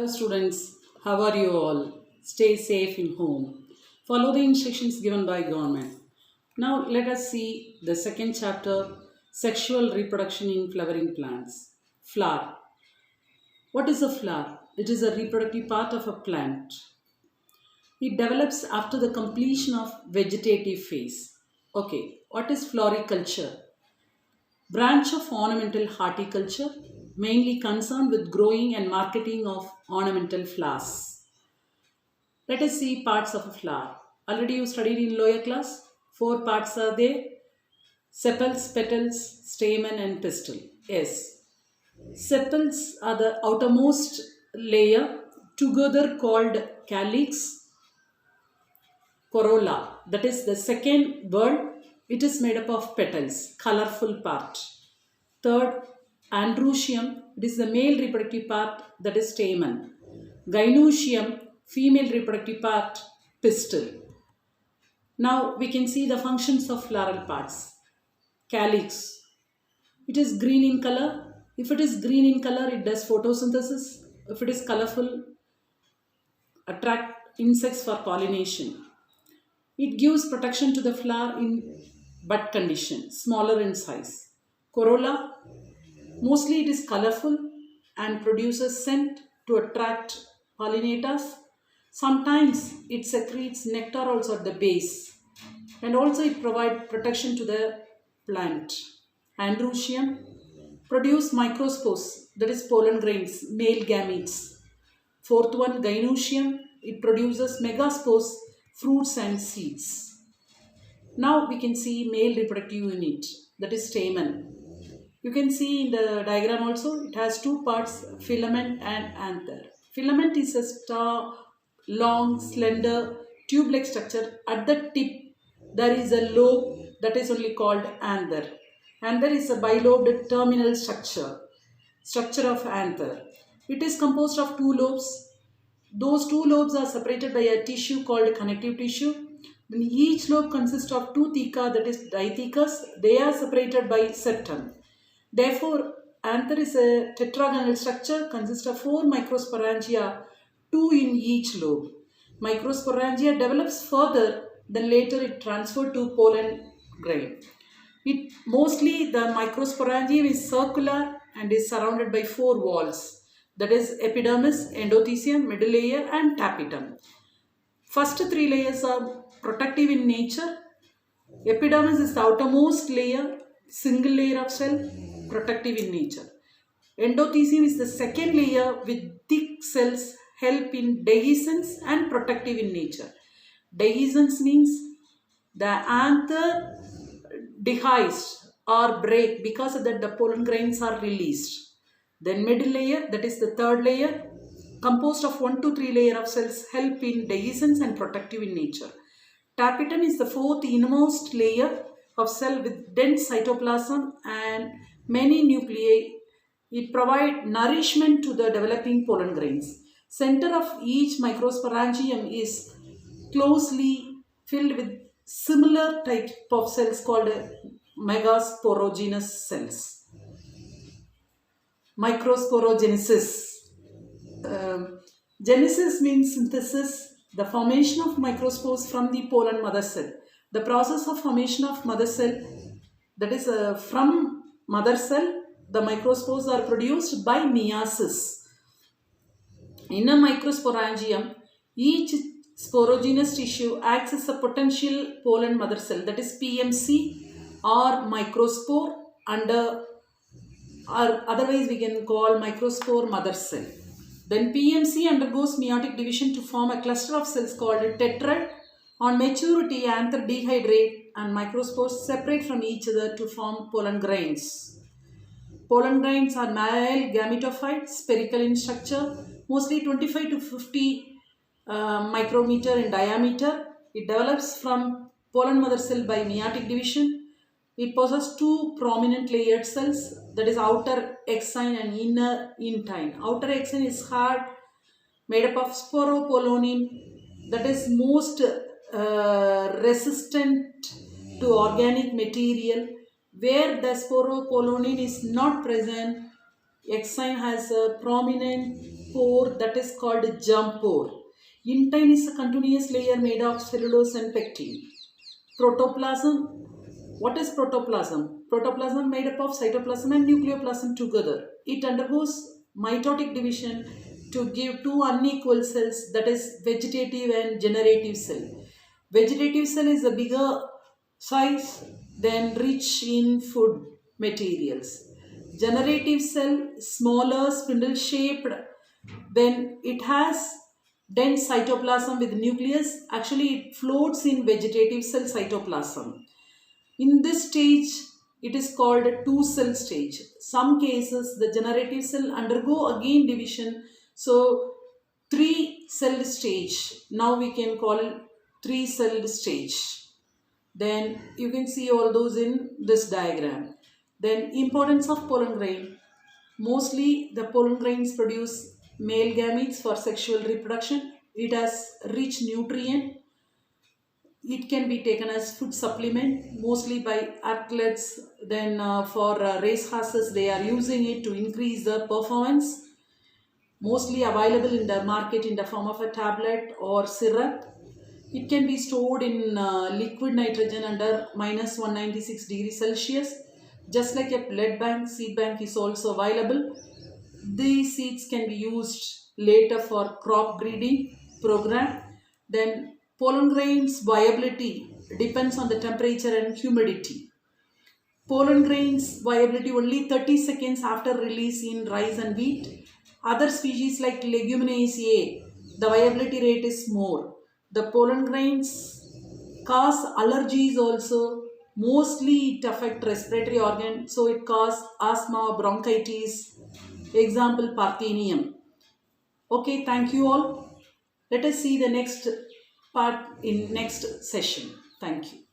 students, how are you all? Stay safe in home. Follow the instructions given by government. Now let us see the second chapter, sexual reproduction in flowering plants. Flower. What is a flower? It is a reproductive part of a plant. It develops after the completion of vegetative phase. Okay, what is floriculture? Branch of ornamental horticulture, mainly concerned with growing and marketing of ornamental flowers. Let us see parts of a flower. Already you studied in lower class. Four parts are there: sepals, petals, stamen, and pistil. Yes. Sepals are the outermost layer, together called calyx, corolla. That is the second word. It is made up of petals, colorful part. Third, androecium. It is the male reproductive part, that is stamen. Gynoecium, female reproductive part, pistil. Now we can see the functions of floral parts. Calyx. It is green in color. If it is green in color, it does photosynthesis. If it is colorful, attract insects for pollination. It gives protection to the flower in bud condition, smaller in size. Corolla. Mostly it is colorful and produces scent to attract pollinators. Sometimes it secretes nectar also at the base, and also it provides protection to the plant. Androecium produce microspores, that is pollen grains, male gametes. Fourth one, gynoecium, it produces megaspores, fruits and seeds. Now we can see male reproductive unit, that is stamen. You can see in the diagram also, it has two parts, filament and anther. Filament is a long, slender, tube-like structure. At the tip, there is a lobe that is only called anther. Anther is a bilobed terminal structure of anther. It is composed of two lobes. Those two lobes are separated by a tissue called connective tissue. Then each lobe consists of two theca, that is dithecus. They are separated by septum. Therefore, anther is a tetragonal structure, consists of four microsporangia, two in each lobe. Microsporangia develops further, then later it transferred to pollen grain. Mostly the microsporangium is circular and is surrounded by four walls, that is epidermis, endothecium, middle layer and tapetum. First three layers are protective in nature. Epidermis is the outermost layer, single layer of cell, protective in nature. Endothecium is the second layer with thick cells, help in dehiscence and protective in nature. Dehiscence means the anther dehisced or break, because of that the pollen grains are released. Then middle layer, that is the third layer, composed of 1 to 3 layer of cells, help in dehiscence and protective in nature. Tapetum is the fourth innermost layer of cell with dense cytoplasm and many nuclei. It provides nourishment to the developing pollen grains. Center of each microsporangium is closely filled with similar type of cells called megasporogenous cells. Microsporogenesis. Genesis means synthesis, the formation of microspores from the pollen mother cell. The process of formation of mother cell, that is from mother cell, the microspores are produced by meiosis. In a microsporangium, each sporogenous tissue acts as a potential pollen mother cell, that is PMC or microspore, or otherwise we can call microspore mother cell. Then PMC undergoes meiotic division to form a cluster of cells called tetrad. On maturity, anther dehydrate and microspores separate from each other to form pollen grains. Pollen grains are male gametophyte, spherical in structure, mostly 25 to 50 micrometer in diameter. It develops from pollen mother cell by meiotic division. It possesses two prominent layered cells, that is outer exine and inner intine. Outer exine is hard, made up of sporopollenin, that is most resistant to organic material. Where the sporopollenin is not present, exine has a prominent pore that is called germ pore. Intine is a continuous layer made of cellulose and pectin. Protoplasm. What is protoplasm? Protoplasm made up of cytoplasm and nucleoplasm together. It undergoes mitotic division to give two unequal cells, that is vegetative and generative cell. Vegetative cell is a bigger size than rich in food materials. Generative cell smaller, spindle shaped, then it has dense cytoplasm with nucleus. Actually it floats in vegetative cell cytoplasm. In this stage, it is called a two-cell stage. Some cases, the generative cell undergo again division. So, three-celled stage. Now we can call three-celled stage. Then you can see all those in this diagram. Then importance of pollen grain. Mostly the pollen grains produce male gametes for sexual reproduction. It has rich nutrient. It can be taken as food supplement, mostly by athletes. Then for race horses, they are using it to increase the performance. Mostly available in the market in the form of a tablet or syrup. It can be stored in liquid nitrogen under minus 196 degrees Celsius. Just like a blood bank, seed bank is also available. These seeds can be used later for crop breeding program. Then pollen grains viability depends on the temperature and humidity. Pollen grains viability only 30 seconds after release in rice and wheat. Other species like Leguminaceae, the viability rate is more. The pollen grains cause allergies also. Mostly it affects respiratory organ, so it causes asthma, bronchitis. Example, Parthenium. Okay, thank you all. Let us see the next part in next session. Thank you.